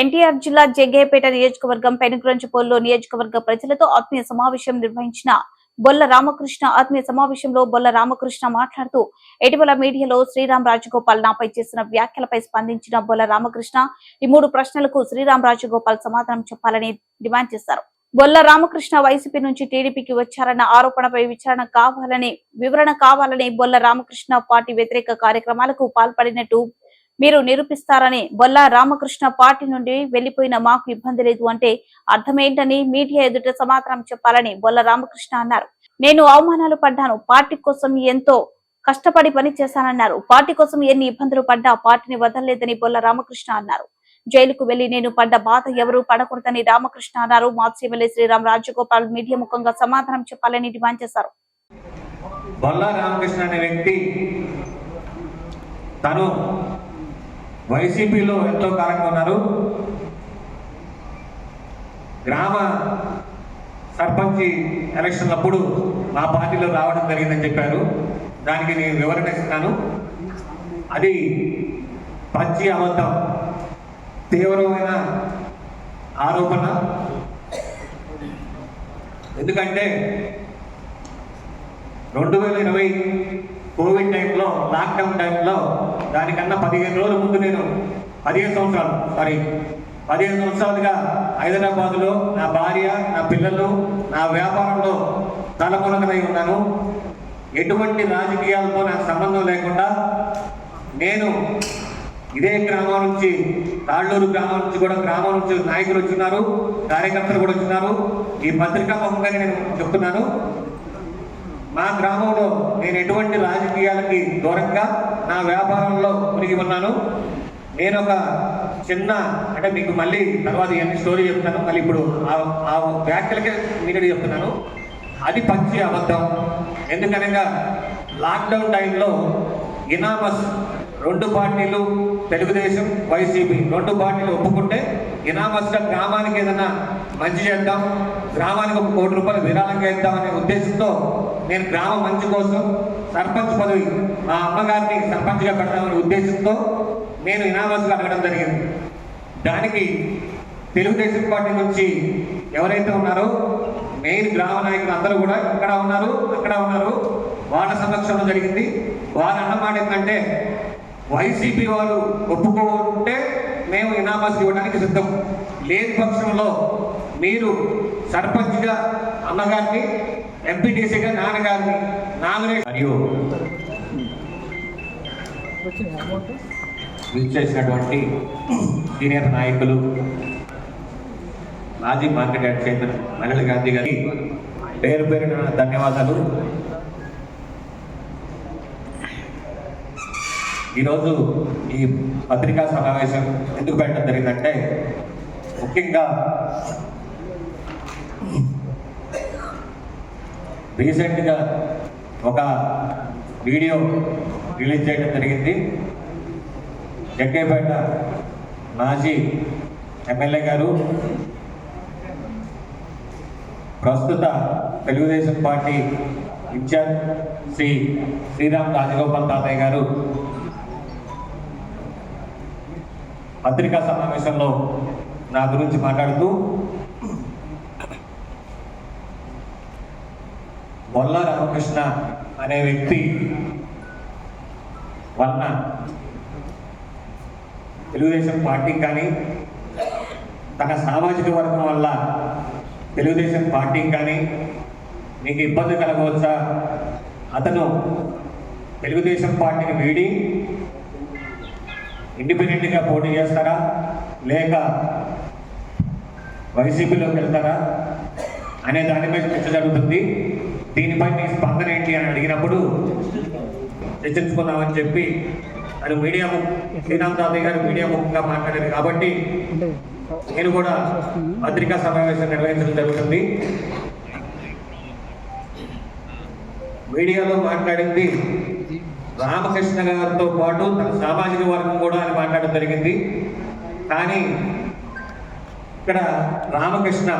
ఎన్టీఆర్ జిల్లా జగ్గయ్యపేట నియోజకవర్గం పెనుగురంచుపోల్లో నియోజకవర్గ ప్రజలతో ఆత్మీయ సమావేశం నిర్వహించిన బొల్ల రామకృష్ణ. ఆత్మీయ సమావేశంలో బొల్ల రామకృష్ణ మాట్లాడుతూ ఇటీవల మీడియాలో శ్రీరామ్ రాజగోపాల్ నాపై చేసిన వ్యాఖ్యలపై స్పందించిన బొల్ల రామకృష్ణ ఈ 3 ప్రశ్నలకు శ్రీరామ్ రాజగోపాల్ సమాధానం చెప్పాలని డిమాండ్ చేశారు. బొల్ల రామకృష్ణ వైసీపీ నుంచి టీడీపీకి వచ్చారన్న ఆరోపణపై వివరణ కావాలని బొల్ల రామకృష్ణ పార్టీ వ్యతిరేక కార్యక్రమాలకు పాల్పడినట్టు మీరు నిరూపిస్తారని, బొల్ల రామకృష్ణ పార్టీ నుండి వెళ్లిపోయిన మాకు ఇబ్బంది లేదు అంటే అర్థమేంటని మీడియా ఎదుట సమాధానం చెప్పాలని బొల్ల రామకృష్ణ అన్నారు. నేను అవమానాలు పడ్డాను, పార్టీ కోసం ఎంతో కష్టపడి పని చేశానన్నారు. పార్టీ కోసం ఎన్ని ఇబ్బందులు పడ్డా పార్టీని వదలలేదని బొల్ల రామకృష్ణ అన్నారు. జైలుకు వెళ్లి నేను పడ్డ బాధ ఎవరూ పడకూడదని రామకృష్ణ అన్నారు. మాజీ ఎమ్మెల్యే శ్రీరామ్ రాజగోపాల్ మీడియా ముఖంగా సమాధానం చెప్పాలని డిమాండ్ చేశారు. బొల్ల రామకృష్ణ అనే వ్యక్తి తను వైసీపీలో ఎంతో కాలంగా ఉన్నారు. గ్రామ సర్పంచ్ ఎలక్షన్లప్పుడు మా పార్టీలో రావడం జరిగిందని చెప్పారు. దానికి నేను వివరణ ఇస్తున్నాను. అది పచ్చి అబద్ధం, తీవ్రమైన ఆరోపణ. ఎందుకంటే 2020 కోవిడ్ టైంలో, లాక్డౌన్ టైంలో, దానికన్నా 15 రోజుల ముందు నేను 15 సంవత్సరాలుగా హైదరాబాద్లో నా భార్య, నా పిల్లలు, నా వ్యాపారంలో తలమునకలై ఉన్నాను. ఎటువంటి రాజకీయాలతో నాకు సంబంధం లేకుండా నేను ఇదే గ్రామం నుంచి, తాళ్ళూరు గ్రామం నుంచి నాయకులు వచ్చినారు, కార్యకర్తలు కూడా వచ్చినారు. ఈ పత్రికా ముఖంగా నేను చెప్తున్నాను, మా గ్రామంలో నేను ఎటువంటి రాజకీయాలకి దూరంగా నా వ్యాపారంలో మునిగి ఉన్నాను. నేను ఒక చిన్న, అంటే మీకు మళ్ళీ తర్వాత ఇవన్నీ స్టోరీ చెప్తాను, మళ్ళీ ఇప్పుడు ఆ వ్యాఖ్యలకే మీరు చెప్తున్నాను. అది పచ్చి అబద్ధం. ఎందుకనగా లాక్డౌన్ టైంలో ఇనామస్ 2 పార్టీలు, తెలుగుదేశం, వైసీపీ 2 పార్టీలు ఒప్పుకుంటే ఇనామస్గా గ్రామానికి ఏదైనా మంచి చేద్దాం, గ్రామానికి ఒక 1 కోటి రూపాయలు విరాళంగా ఇద్దామనే ఉద్దేశంతో నేను గ్రామ మంచి కోసం సర్పంచ్ పదవి మా అమ్మగారిని సర్పంచ్గా పెడతామనే ఉద్దేశంతో నేను ఇనామస్గా అడగడం జరిగింది. దానికి తెలుగుదేశం పార్టీ నుంచి ఎవరైతే ఉన్నారో మెయిన్ గ్రామ నాయకులు అందరూ కూడా ఇక్కడ ఉన్నారు, అక్కడ ఉన్నారు, వాళ్ళ సమక్షంలో జరిగింది. వాళ్ళ అన్నమాట ఏంటంటే, వైసీపీ వాళ్ళు ఒప్పుకుంటే మేము ఇనామస్ ఇవ్వడానికి సిద్ధం, లేని పక్షంలో మీరు సర్పంచ్గా అమ్మగారిని, ఎంపీటీసీగా నాన్నగారిని నామినేట్ మరియు చేసినటువంటి సీనియర్ నాయకులు, మాజీ మార్కెట్ యార్డ్ చైర్మన్ మహిళ గాంధీ గారి పేరు పేరున ధన్యవాదాలు. ఈరోజు ఈ పత్రికా సమావేశం ఎందుకు పెట్టడం జరిగిందంటే, ముఖ్యంగా రీసెంట్గా ఒక వీడియో రిలీజ్ చేయడం జరిగింది. జగ్గయ్యపేట మాజీ ఎమ్మెల్యే గారు, ప్రస్తుత తెలుగుదేశం పార్టీ ఇన్ఛార్జ్ శ్రీరామ్ రాజగోపాల్ తాతయ్య గారు పత్రికా సమావేశంలో నా గురించి మాట్లాడుతూ, బొల్ల రామకృష్ణ అనే వ్యక్తి వలన తెలుగుదేశం పార్టీకి కానీ, తన సామాజిక వర్గం వల్ల తెలుగుదేశం పార్టీకి కానీ మీకు ఇబ్బంది కలగవచ్చా? అతను తెలుగుదేశం పార్టీని వీడి ఇండిపెండెంట్గా పోటీ చేస్తారా, లేక వైసీపీలోకి వెళ్తారా అనే దానిపై చర్చ జరుగుతుంది. దీనిపై మీ స్పందన ఏంటి అని అడిగినప్పుడు చర్చించుకుందామని చెప్పి అది శ్రీరామ్ తాతయ్య గారు మీడియా ముఖంగా మాట్లాడారు. కాబట్టి నేను కూడా పత్రికా సమావేశం నిర్వహించడం జరుగుతుంది. మీడియాలో మాట్లాడింది రామకృష్ణ గారితో పాటు తన సామాజిక వర్గం కూడా అని మాట్లాడడం జరిగింది. కానీ ఇక్కడ రామకృష్ణ